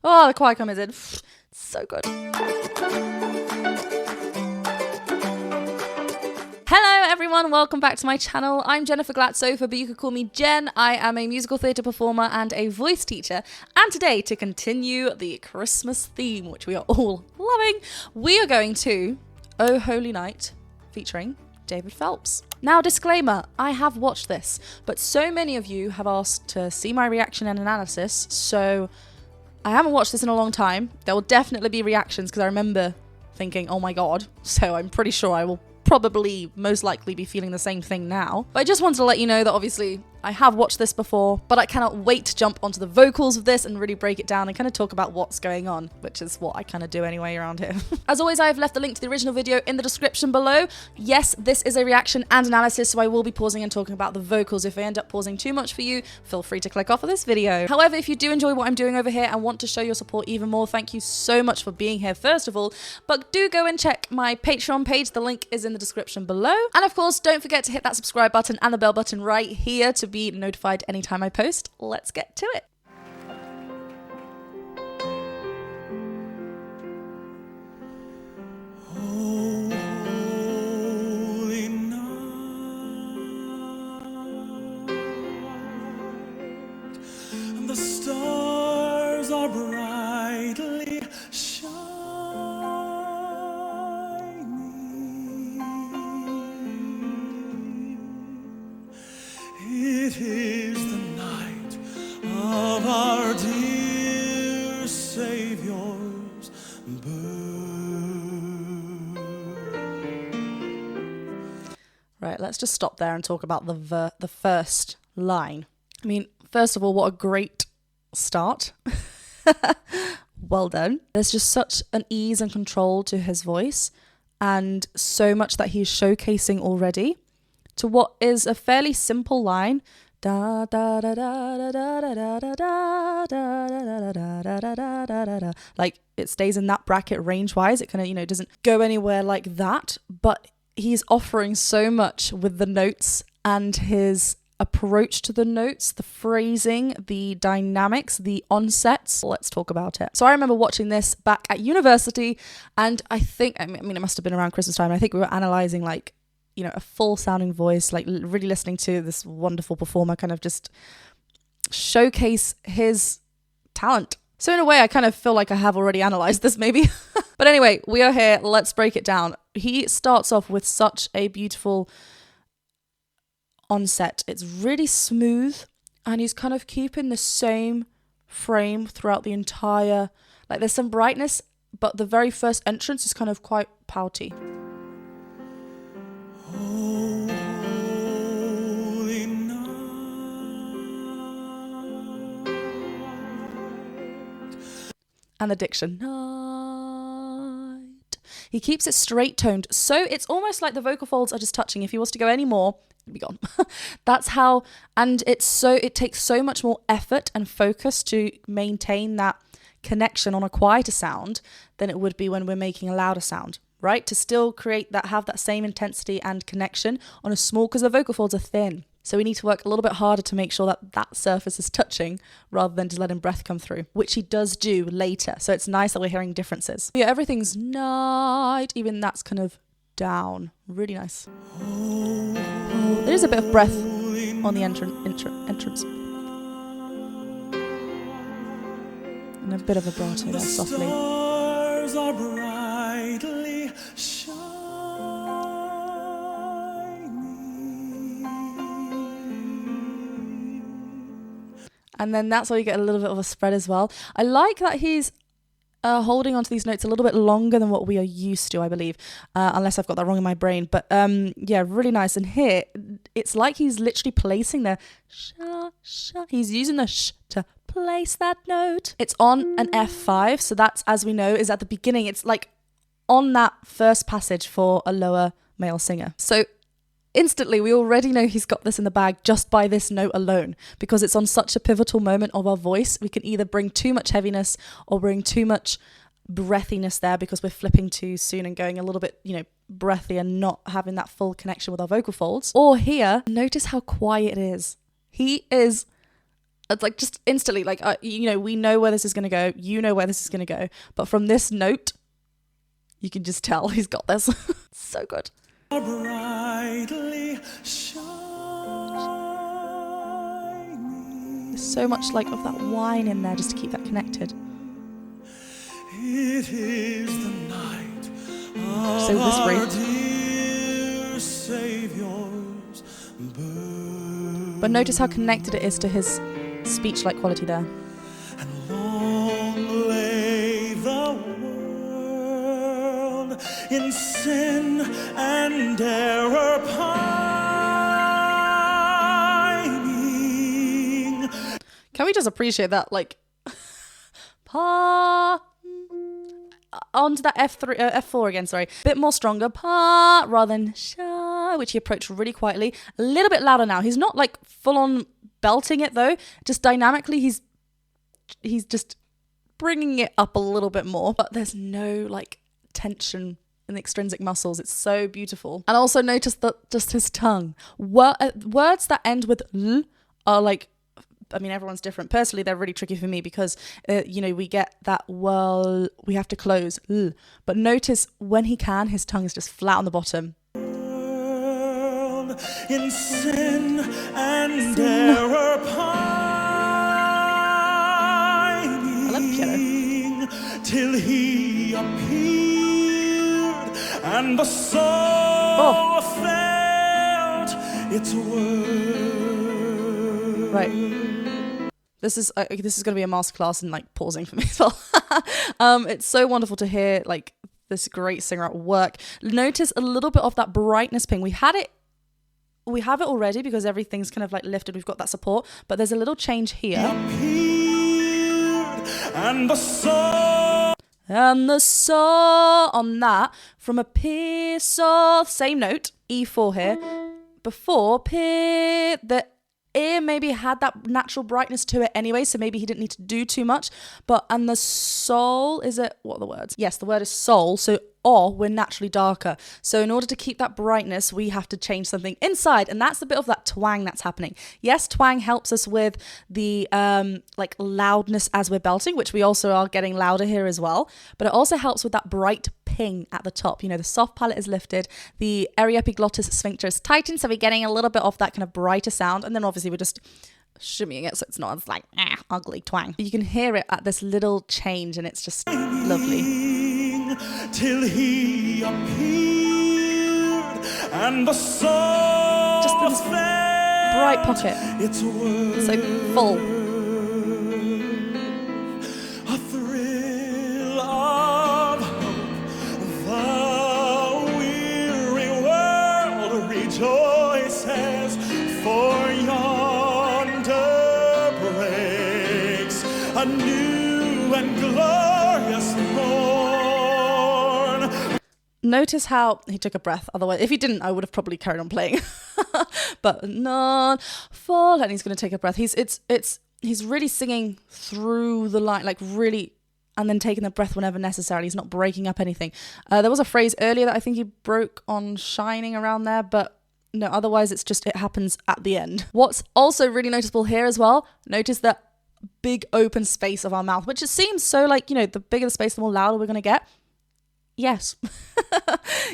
Oh, the choir comes in. So good. Hello everyone, welcome back to my channel. I'm Jennifer Glatzhofer, but you could call me Jen. I am a musical theatre performer and a voice teacher. And today, to continue the Christmas theme, which we are all loving, we are going to Oh Holy Night, featuring David Phelps. Now, disclaimer, I have watched this, but so many of you have asked to see my reaction and analysis, so I haven't watched this in a long time. There will definitely be reactions because I remember thinking, oh my god, so I'm pretty sure I will probably most likely be feeling the same thing now. But I just wanted to let you know that obviously I have watched this before, but I cannot wait to jump onto the vocals of this and really break it down and kind of talk about what's going on, which is what I kind of do anyway around here. As always, I have left the link to the original video in the description below. Yes, this is a reaction and analysis, so I will be pausing and talking about the vocals. If I end up pausing too much for you, feel free to click off of this video. However, if you do enjoy what I'm doing over here and want to show your support even more, thank you so much for being here first of all, but do go and check my Patreon page. The link is in the description below. And of course, don't forget to hit that subscribe button and the bell button right here to be notified anytime I post. Let's get to it. Holy night, and the stars are brightly It is the night of our dear Savior's birth. Right, let's just stop there and talk about the first line. I mean, first of all, what a great start. Well done. There's just such an ease and control to his voice and so much that he's showcasing already to what is a fairly simple line. Da da da da da da da da da da da da da da. Like it stays in that bracket range wise. It kind of, doesn't go anywhere like that, but he's offering so much with the notes and his approach to the notes, the phrasing, the dynamics, the onsets. Let's talk about it. So I remember watching this back at university, and I mean, it must have been around Christmas time. I think we were analyzing a full sounding voice, like really listening to this wonderful performer kind of just showcase his talent. So in a way, I kind of feel like I have already analyzed this maybe. But anyway, we are here. Let's break it down. He starts off with such a beautiful onset. It's really smooth and he's kind of keeping the same frame throughout the entire, like there's some brightness, but the very first entrance is kind of quite pouty. Holy night. And the diction, night. He keeps it straight toned, so it's almost like the vocal folds are just touching. If he was to go any more, it'd be gone. That's how, and it takes so much more effort and focus to maintain that connection on a quieter sound than it would be when we're making a louder sound. Right? To still have that same intensity and connection on a small, because the vocal folds are thin. So we need to work a little bit harder to make sure that surface is touching rather than just letting breath come through, which he does do later. So it's nice that we're hearing differences. Yeah, everything's night, even that's kind of down. Really nice. There is a bit of breath on the entrance. And a bit of vibrato there, softly. Stars are brightly shining. And then that's where you get a little bit of a spread as well. I like that he's holding onto these notes a little bit longer than what we are used to, I believe, unless I've got that wrong in my brain. But yeah, really nice. And here, it's like he's literally placing the sha, sha. He's using the sh to place that note. It's on an F5, so that's, as we know, is at the beginning. It's like on that first passage for a lower male singer. So instantly, we already know he's got this in the bag just by this note alone, because it's on such a pivotal moment of our voice. We can either bring too much heaviness or bring too much breathiness there because we're flipping too soon and going a little bit, breathy and not having that full connection with our vocal folds. Or here, notice how quiet it is. He is It's like just instantly, like, we know where this is going to go. You know where this is going to go. But from this note, you can just tell he's got this. So good. Brightly shining. There's so much like of that whine in there just to keep that connected. It is the night of So whispery. our dear Savior's birth. But notice how connected it is to his speech-like quality there. And long lay the world in sin and error pining. Can we just appreciate that, like, pa, onto that F4 again, sorry. Bit more stronger, pa, rather than sha, which he approached really quietly. A little bit louder now. He's not, like, full-on belting it, though. Just dynamically, he's just bringing it up a little bit more. But there's no, like, tension in the extrinsic muscles. It's so beautiful. And also notice that just his tongue. Words that end with l are, like, I mean, everyone's different. Personally, they're really tricky for me because, we get that, well, we have to close. L. But notice when he can, his tongue is just flat on the bottom. In sin and error pining. I love the piano. Till he appeared and the soul felt its worth. Right. This is going to be a masterclass in, like, pausing for me as well. It's so wonderful to hear, like, this great singer at work. Notice a little bit of that brightness ping. We have it already because everything's kind of, like, lifted. We've got that support, but there's a little change here. And the soul on that from a P sol, same note, E4 here. Before P, the ear maybe had that natural brightness to it anyway, so maybe he didn't need to do too much. And the soul, is it, what are the words? Yes, the word is soul, so we're naturally darker. So in order to keep that brightness, we have to change something inside, and that's the bit of that twang that's happening. Yes, twang helps us with the like loudness as we're belting, which we also are getting louder here as well, but it also helps with that bright ping at the top. The soft palate is lifted, the aryepiglottis sphincter is tightened, so we're getting a little bit of that kind of brighter sound, and then obviously we're just shimmying it so it's not as like ugly twang. You can hear it at this little change, and it's just lovely. Till he appeared and the soul Just this bright pocket. It's so full. A thrill of hope. The weary world rejoices, for yonder breaks a new and glorious morn. Notice how he took a breath. Otherwise, if he didn't, I would have probably carried on playing. But non fall, and he's going to take a breath. He's really singing through the line, like really, and then taking the breath whenever necessary. He's not breaking up anything. There was a phrase earlier that I think he broke on shining around there, but no, otherwise it happens at the end. What's also really noticeable here as well, notice that big open space of our mouth, which it seems so like, the bigger the space, the more louder we're going to get. Yes.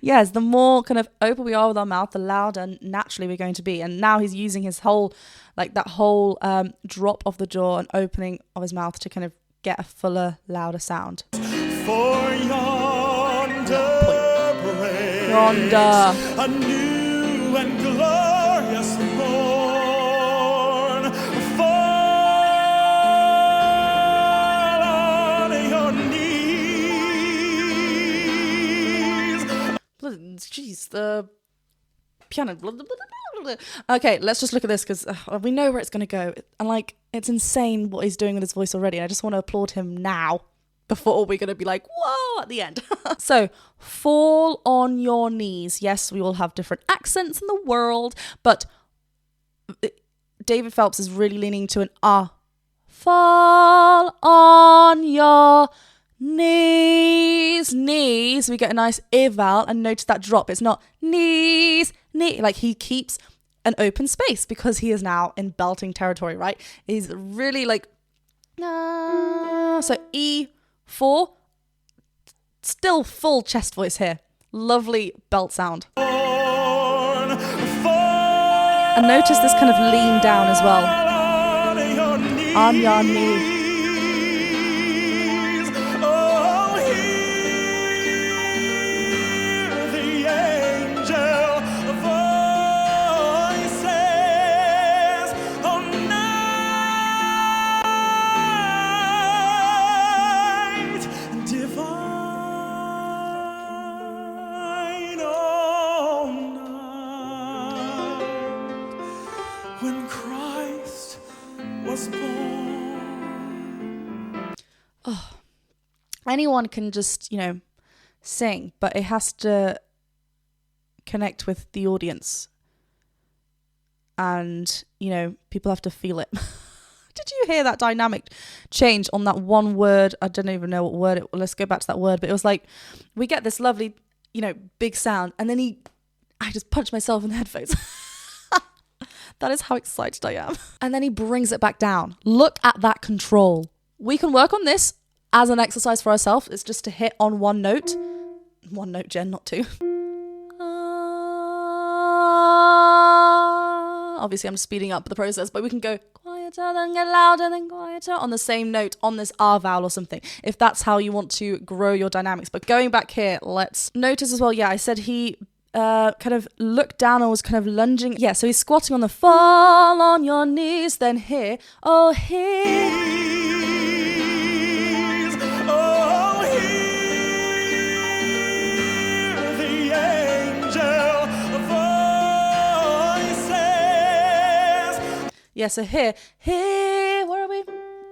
Yes, the more kind of open we are with our mouth, the louder naturally we're going to be. And now he's using his whole, like that whole drop of the jaw and opening of his mouth to kind of get a fuller, louder sound. For yonder breaks a new and glorious morn. Fall on your knees. Jeez, the piano. Okay, let's just look at this because we know where it's going to go. And like, it's insane what he's doing with his voice already. I just want to applaud him now before we're going to be like, whoa, at the end. So, fall on your knees. Yes, we all have different accents in the world, but David Phelps is really leaning to an fall on your knees. We get a nice I vowel, and notice that drop. It's not knees, knee. Like he keeps an open space because he is now in belting territory, right? He's really like, so E4, still full chest voice here. Lovely belt sound. And notice this kind of lean down as well. On your knee. Anyone can just, sing, but it has to connect with the audience. And, people have to feel it. Did you hear that dynamic change on that one word? I don't even know what word let's go back to that word, but it was like, we get this lovely, big sound, and then I just punched myself in the headphones. That is how excited I am. And then he brings it back down. Look at that control. We can work on this as an exercise for ourselves. It's just to hit on one note. One note, Jen, not two. Obviously, I'm speeding up the process, but we can go quieter, then get louder, then quieter on the same note, on this R vowel or something, if that's how you want to grow your dynamics. But going back here, let's notice as well, I said he kind of looked down and was kind of lunging. Yeah, so he's squatting on the fall on your knees, then here, here. Yeah, so here, where are we?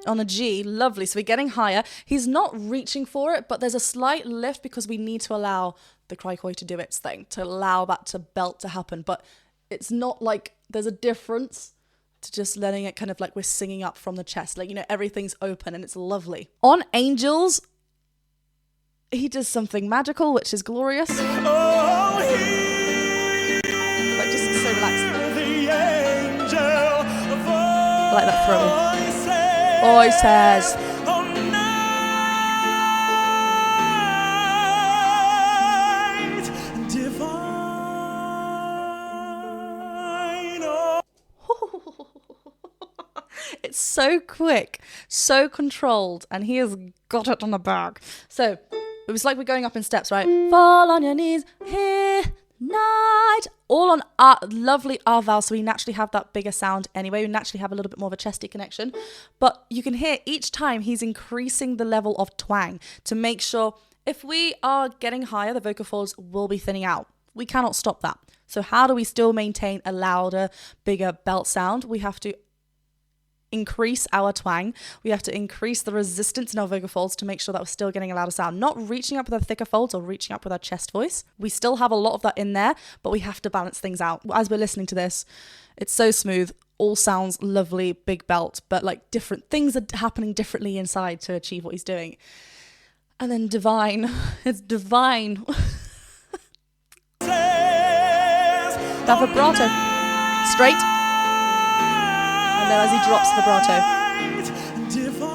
On a G, lovely. So we're getting higher. He's not reaching for it, but there's a slight lift because we need to allow the crikoi to do its thing, to allow that to belt to happen. But it's not like there's a difference to just letting it kind of like we're singing up from the chest. Like, everything's open and it's lovely. On Angels, he does something magical, which is glorious. Like just so relaxed. I like that throw. Voices. It's so quick, so controlled, and he has got it on the bag. So it was like we're going up in steps, right? Fall on your knees here. Night, all on our lovely R vowel, so we naturally have that bigger sound anyway. We naturally have a little bit more of a chesty connection, but you can hear each time he's increasing the level of twang to make sure if we are getting higher, the vocal folds will be thinning out. We cannot stop that. So how do we still maintain a louder, bigger belt sound? We have to increase our twang. We have to increase the resistance in our vocal folds to make sure that we're still getting a louder sound, not reaching up with our thicker folds or reaching up with our chest voice. We still have a lot of that in there, but we have to balance things out. As we're listening to this, it's so smooth, all sounds lovely, big belt, but like different things are happening differently inside to achieve what he's doing. And then divine, it's divine. That vibrato, straight. And then as he drops vibrato. Divine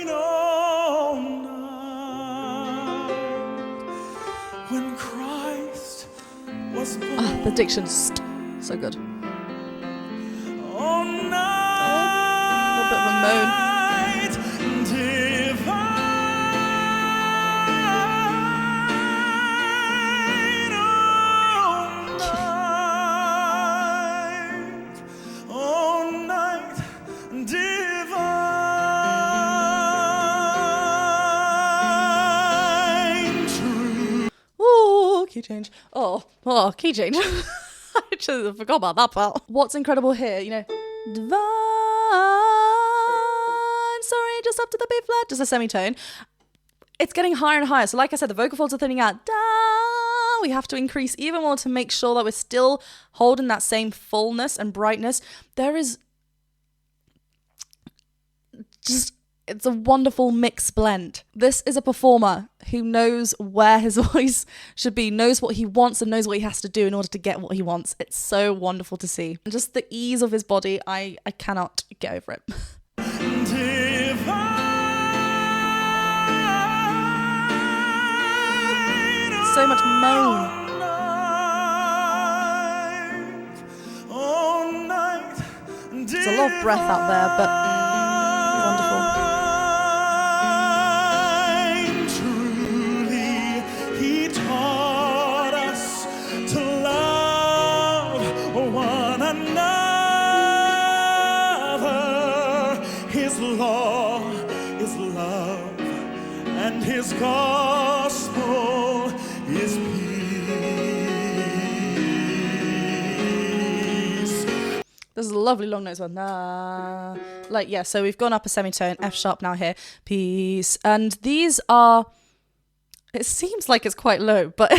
all night, when Christ was born. The diction's so good. All night, a little bit of a moan. Key change. Oh, key change. I just forgot about that part. What's incredible here, divine, sorry, just up to the B flat, just a semitone. It's getting higher and higher. So like I said, the vocal folds are thinning out. Da, we have to increase even more to make sure that we're still holding that same fullness and brightness. There is just It's a wonderful mix blend. This is a performer who knows where his voice should be, knows what he wants and knows what he has to do in order to get what he wants. It's so wonderful to see. And just the ease of his body, I cannot get over it. So much moan. There's a lot of breath out there, but wonderful. Truly, he taught us to love one another. His law is love, and his gospel is peace. This is a lovely long note as well. Nah. Like, yeah, so we've gone up a semitone, F sharp now here, peace. And these are, it seems like it's quite low, but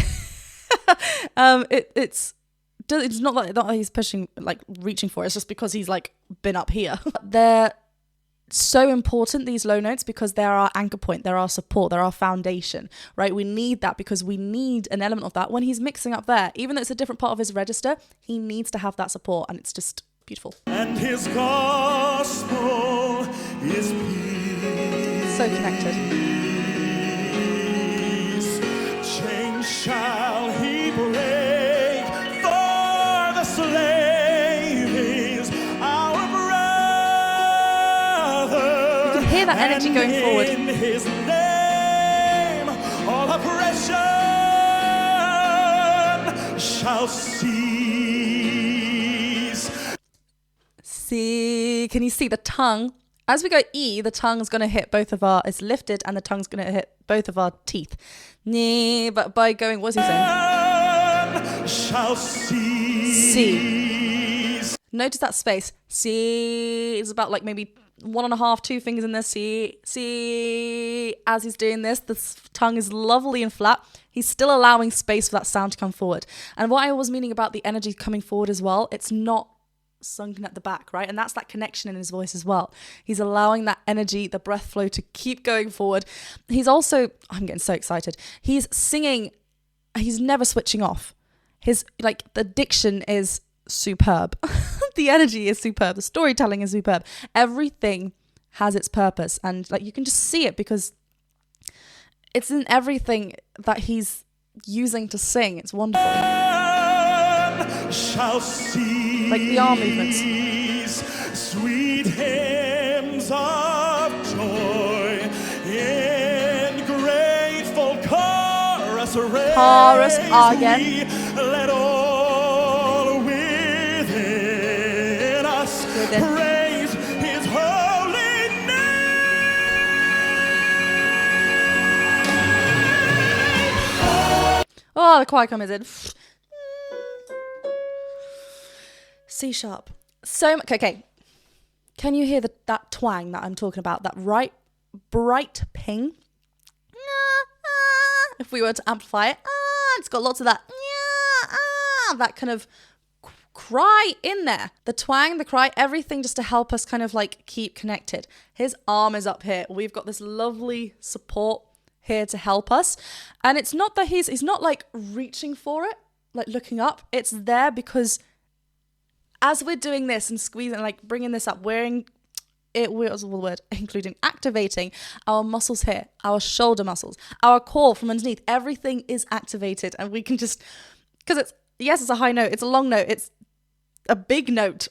it's not like he's pushing, like reaching for it. It's just because he's like been up here. They're so important, these low notes, because they're our anchor point, they're our support, they're our foundation, right? We need that because we need an element of that when he's mixing up there. Even though it's a different part of his register, he needs to have that support, and it's just beautiful. And his gospel is peace. So connected. Chains shall he break, for the slave is our brother. You can hear that energy going forward. In his name, all oppression shall cease. See, can you see the tongue? As we go E, the tongue's going to hit both of our, it's lifted, and the tongue's going to hit both of our teeth. But by going, what's he saying? Shall cease. C. Notice that space. C is about like maybe 1.5, 2 fingers in there. C. As he's doing this, the tongue is lovely and flat. He's still allowing space for that sound to come forward. And what I was meaning about the energy coming forward as well, it's not sunken at the back, right? And that's that connection in his voice as well. He's allowing that energy, the breath flow to keep going forward. He's also, I'm getting so excited. He's singing, he's never switching off. His, like, the diction is superb. The energy is superb. The storytelling is superb. Everything has its purpose. And like, you can just see it because it's in everything that he's using to sing. It's wonderful. Shall cease, like the arm movements. Sweet hymns of joy in grateful chorus raise. Chorus again. Let all within us praise his holy name. Oh, the choir comes in. C sharp. So much. Okay. Can you hear that twang that I'm talking about? That bright ping. If we were to amplify it, it's got lots of that. That kind of cry in there. The twang, the cry, everything just to help us kind of like keep connected. His arm is up here. We've got this lovely support here to help us. And it's not that he's not like reaching for it, like looking up. It's there because as we're doing this and squeezing, like bringing this up, including activating our muscles here, our shoulder muscles, our core from underneath, everything is activated. And we can just, because it's a high note, it's a long note, it's a big note.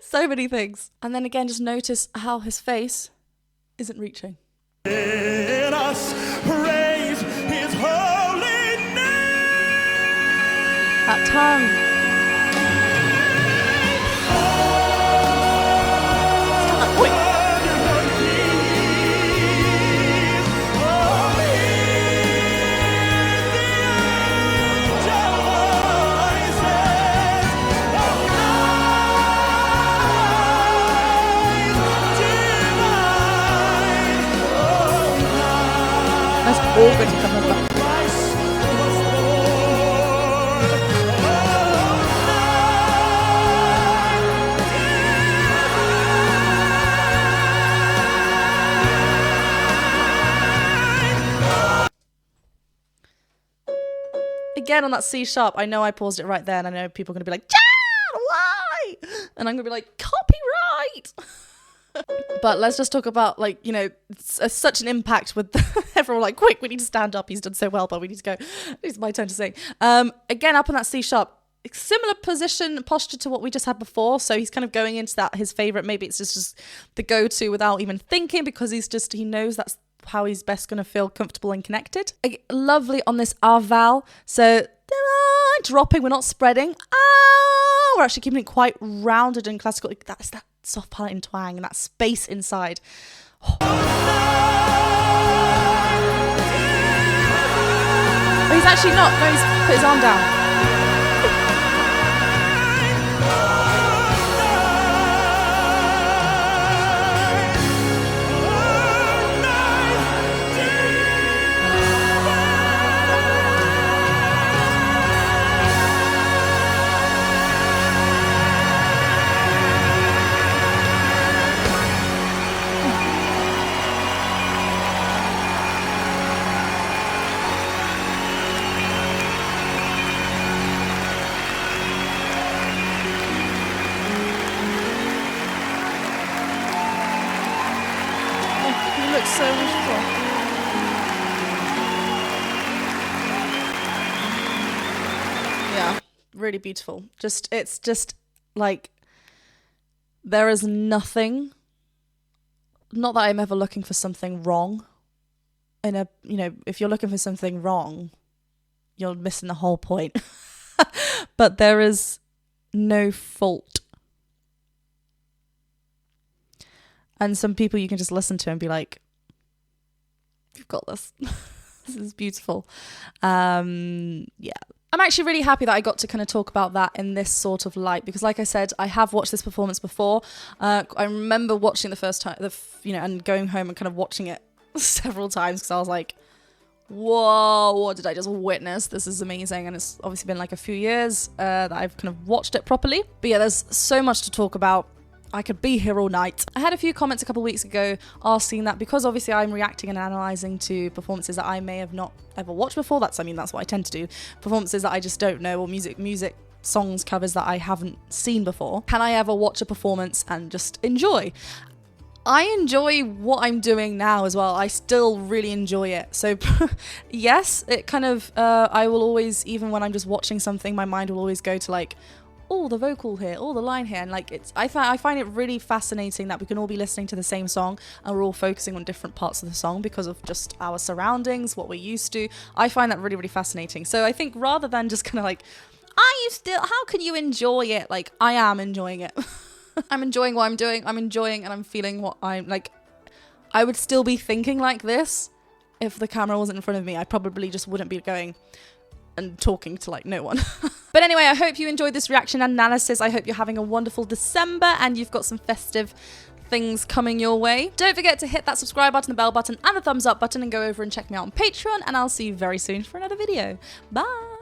So many things. And then again, just notice how his face isn't reaching. Let us praise his holy name. That tongue. Organ to come up. again on that C sharp, I know I paused it right there, and I know people are going to be like, Jan, why? And I'm going to be like, copyright. But let's just talk about, like, you know, it's such an impact with everyone like, quick, we need to stand up. He's done so well, but we need to go. It's my turn to sing. Again, up on that C sharp, similar position, posture to what we just had before. So he's kind of going into that, his favorite. Maybe it's just the go-to without even thinking, because he knows that's how he's best going to feel comfortable and connected. Lovely on this R vowel. So dropping, we're not spreading. We're actually keeping it quite rounded and classical. That's that soft palate and twang and that space inside. Oh, he's actually not. No, he's put his arm down. So much fun. Yeah, really beautiful. It's just like, there is nothing, not that I'm ever looking for something wrong in a, you know, if you're looking for something wrong, you're missing the whole point. But there is no fault. And some people you can just listen to and be like, you've got this. This is beautiful. Yeah. I'm actually really happy that I got to kind of talk about that in this sort of light, because like I said, I have watched this performance before. I remember watching the first time, and going home and kind of watching it several times, because I was like, whoa, what did I just witness? This is amazing. And it's obviously been like a few years that I've kind of watched it properly. But yeah, there's so much to talk about. I could be here all night. I had a few comments a couple of weeks ago asking that, because obviously I'm reacting and analysing to performances that I may have not ever watched before. That's what I tend to do. Performances that I just don't know, or music songs, covers that I haven't seen before. Can I ever watch a performance and just enjoy? I enjoy what I'm doing now as well. I still really enjoy it. So yes, it kind of, I will always, even when I'm just watching something, my mind will always go to like, oh, the vocal here, oh, the line here. And like, I find it really fascinating that we can all be listening to the same song and we're all focusing on different parts of the song because of just our surroundings, what we're used to. I find that really, really fascinating. So I think rather than just kind of like, how can you enjoy it? Like, I am enjoying it. I'm enjoying what I'm doing. I'm enjoying and I'm feeling what I'm like. I would still be thinking like this if the camera wasn't in front of me. I probably just wouldn't be going and talking to like no one. But anyway, I hope you enjoyed this reaction analysis. I hope you're having a wonderful December and you've got some festive things coming your way. Don't forget to hit that subscribe button, the bell button and the thumbs up button, and go over and check me out on Patreon, and I'll see you very soon for another video. Bye.